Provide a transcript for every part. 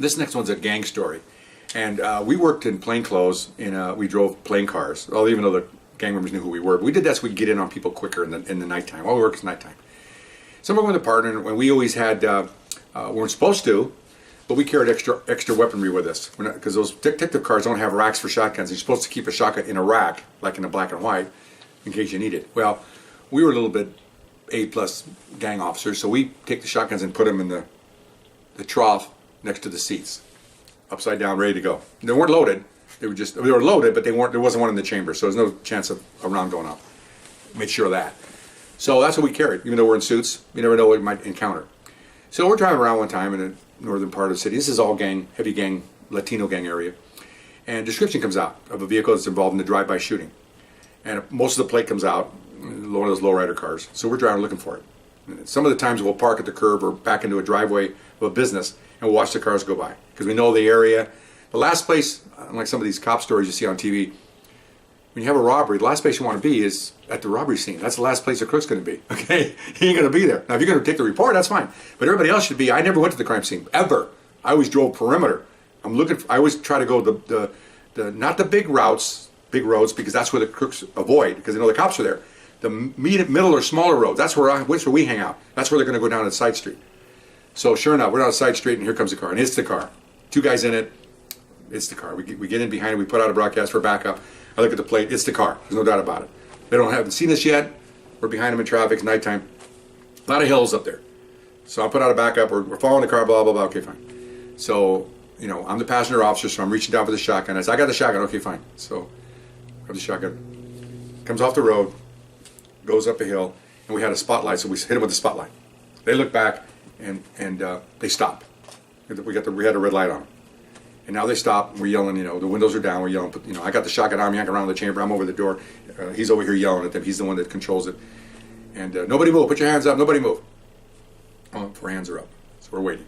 This next one's a gang story. And we worked in plain clothes, we drove plain cars, well, even though the gang members knew who we were. But we did that so we could get in on people quicker in the nighttime. All we work is nighttime. So we're with a partner, and we always had, we weren't supposed to, but we carried extra weaponry with us. Because those detective cars don't have racks for shotguns. You're supposed to keep a shotgun in a rack, like in a black and white, in case you need it. Well, we were a little bit A-plus gang officers, so we take the shotguns and put them in the trough next to the seats, upside down, ready to go. They weren't loaded. They were loaded, but they weren't. There wasn't one in the chamber, so there's no chance of a round going off. Made sure of that. So that's what we carried. Even though we're in suits, you never know what we might encounter. So we're driving around one time in the northern part of the city. This is all gang, heavy gang, Latino gang area, and description comes out of a vehicle that's involved in the drive-by shooting, and most of the plate comes out, one of those lowrider cars. So we're driving looking for it. Some of the times we'll park at the curb or back into a driveway of a business and we'll watch the cars go by because we know the area. The last place, unlike some of these cop stories you see on TV, when you have a robbery, the last place you want to be is at the robbery scene. That's the last place the crook's going to be, okay? He ain't going to be there. Now, if you're going to take the report, that's fine. But everybody else should be. I never went to the crime scene, ever. I always drove perimeter. I always try to go not the big roads, because that's where the crooks avoid, because they know the cops are there. The middle or smaller roads, that's where we hang out. That's where they're going to go down to the side street. So sure enough, we're on a side street, and here comes the car, and it's the car. Two guys in it. It's the car. We get in behind it. We put out a broadcast for backup. I look at the plate. It's the car. There's no doubt about it. They haven't seen us yet. We're behind them in traffic. It's nighttime. A lot of hills up there. So I put out a backup. We're following the car. Blah blah blah. Okay, fine. So I'm the passenger officer, so I'm reaching down for the shotgun. I said, I got the shotgun. Okay, fine. So grab the shotgun. Comes off the road. Goes up a hill, and we had a spotlight, so we hit him with the spotlight. They look back, and they stop. We had a red light on them. And now they stop, and we're yelling, the windows are down, we're yelling, I got the shotgun, I'm yanking around the chamber, I'm over the door, he's over here yelling at them, he's the one that controls it. And nobody move, put your hands up, nobody move. Oh, 4 hands are up, so we're waiting.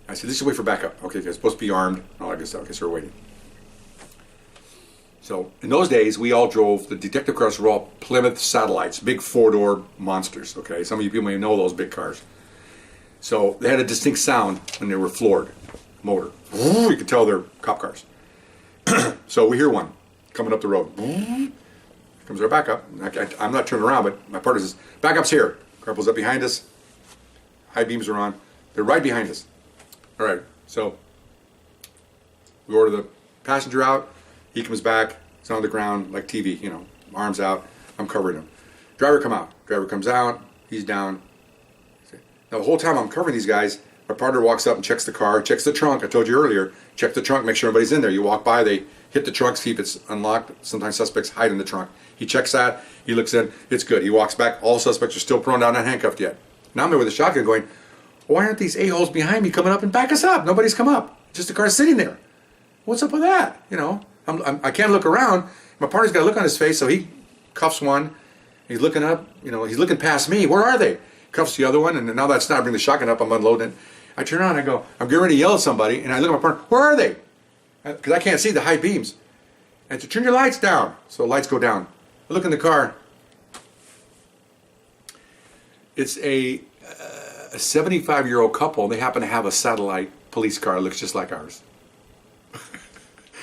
I said, this is wait for backup. Okay, they're supposed to be armed, all that good stuff, okay, so we're waiting. So, in those days, we all drove, the detective cars were all Plymouth Satellites, big 4-door monsters, okay? Some of you people may know those big cars. So, they had a distinct sound when they were floored, motor. You could tell they're cop cars. So, we hear one coming up the road. Here comes our backup. I'm not turning around, but my partner says, backup's here. Car pulls up behind us. High beams are on. They're right behind us. All right, so we order the passenger out. He comes back, he's on the ground like TV, arms out, I'm covering him. Driver come out, driver comes out, he's down. Now the whole time I'm covering these guys, my partner walks up and checks the car, checks the trunk, I told you earlier, check the trunk, make sure nobody's in there. You walk by, they hit the trunk, see if it's unlocked. Sometimes suspects hide in the trunk. He checks that, he looks in, it's good. He walks back, all suspects are still prone down, not handcuffed yet. Now I'm there with a shotgun going, why aren't these a-holes behind me coming up and back us up? Nobody's come up, just the car sitting there. What's up with that, I can't look around. My partner's got a look on his face, so he cuffs one. He's looking up, he's looking past me. Where are they? Cuffs the other one, and now that's not, I bring the shotgun up, I'm unloading it. I turn around and I go, I'm getting ready to yell at somebody, and I look at my partner, where are they? Because I can't see the high beams. And to turn your lights down. So the lights go down. I look in the car. It's a 75-year-old couple. They happen to have a satellite police car that looks just like ours.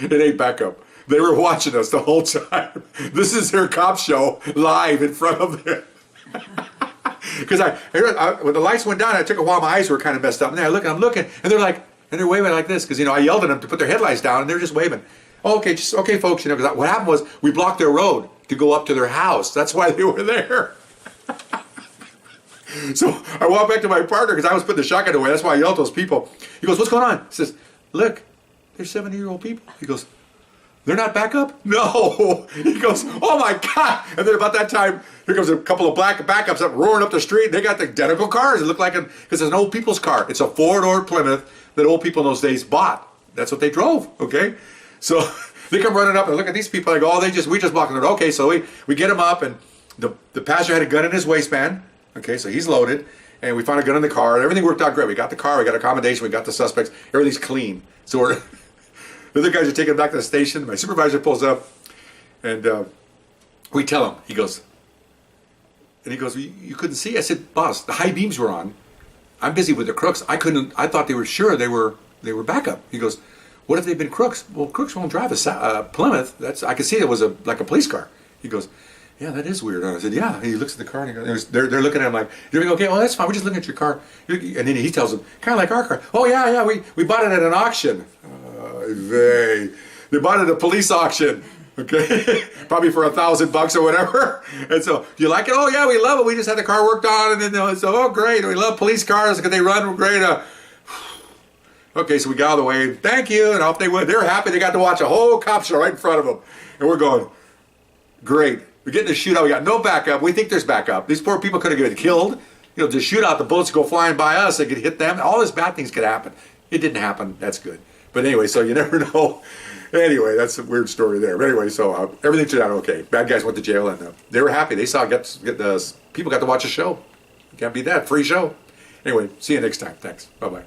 It ain't backup. They were watching us the whole time. This is their cop show live in front of them. Because when the lights went down, I took a while. My eyes were kind of messed up. And then I'm looking, and they're waving like this because I yelled at them to put their headlights down, and they're just waving. Oh, okay, okay, folks. Because what happened was we blocked their road to go up to their house. That's why they were there. So I walked back to my partner because I was putting the shotgun away. That's why I yelled at those people. He goes, "What's going on?" He says, "Look, they're 70-year-old people." He goes, "They're not backup?" No. He goes, "Oh my God!" And then about that time, here comes a couple of black backups up roaring up the street. They got the identical cars. It looked like because it's an old people's car. It's a 4-door Plymouth that old people in those days bought. That's what they drove. Okay, so they come running up and look at these people. I go, "Oh, we just blocked the road." Okay, so we get him up, and the passenger had a gun in his waistband. Okay, so he's loaded, and we found a gun in the car, and everything worked out great. We got the car, we got accommodation, we got the suspects, everything's clean. So the other guys are taking him back to the station. My supervisor pulls up, and we tell him. He goes, "You couldn't see?" I said, "Boss, the high beams were on. I'm busy with the crooks. I thought they were sure they were they were backup. He goes, what if they've been crooks? Well, crooks won't drive a Plymouth. I could see it was like a police car. He goes, yeah, that is weird. And I said, yeah. He looks at the car and he goes, they're looking at him like, you're doing okay? Oh, that's fine. We're just looking at your car. And then he tells them, kind of like our car. Oh, yeah, we bought it at an auction. They bought it at a police auction. Okay, probably for $1,000 or whatever. And so, do you like it? Oh yeah, we love it. We just had the car worked on, and then so oh great, we love police cars because they run great. Okay, so we got out of the way. Thank you, and off they went. They're happy. They got to watch a whole cop show right in front of them, and we're going, great. We're getting the shootout. We got no backup. We think there's backup. These poor people could have been killed. You know, the shootout, the bullets go flying by us. They could hit them. All these bad things could happen. It didn't happen. That's good. But anyway, so you never know. Anyway, that's a weird story there. But anyway, so everything turned out okay. Bad guys went to jail, and they were happy. They saw people got to watch a show. You can't beat that. Free show. Anyway, see you next time. Thanks. Bye-bye.